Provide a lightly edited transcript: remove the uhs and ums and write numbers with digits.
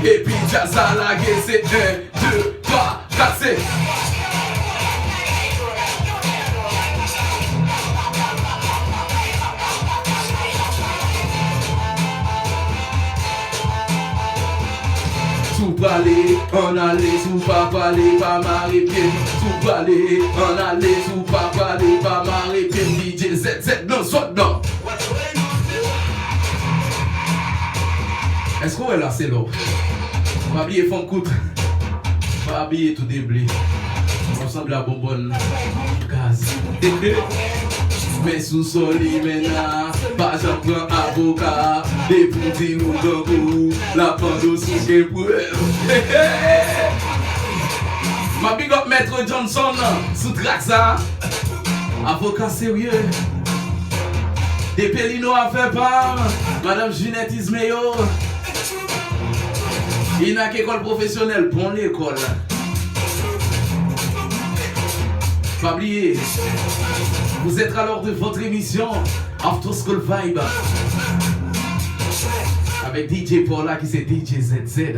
Et puis jazz à la gueule, c'est 1, 2, 3, 4, c'est. Sous parler, on allait, sous pas parler, pas marrer pied. Sous parler, on allait, sous pas parler, pas marrer pied. DJ ZZ, non, soit non. Est-ce qu'on est là, c'est l'eau? Pas oublier fond coûte. Pas oublier tout déblé. Ensemble la bonbonne. Gaz. Mais sous soli maintenant, pas j'en prends avocat. Des poutis nous gangou, la pando sous qu'un preuve. Ma big up Maître Johnson, sous track ça. Avocat sérieux. Des Pélino à faire part. Madame Ginette Ismayo. Il n'a qu'école professionnelle, bon l'école. Pas oublier. Vous êtes à l'heure de votre émission After School Vibe avec DJ Paula qui c'est DJ ZZ.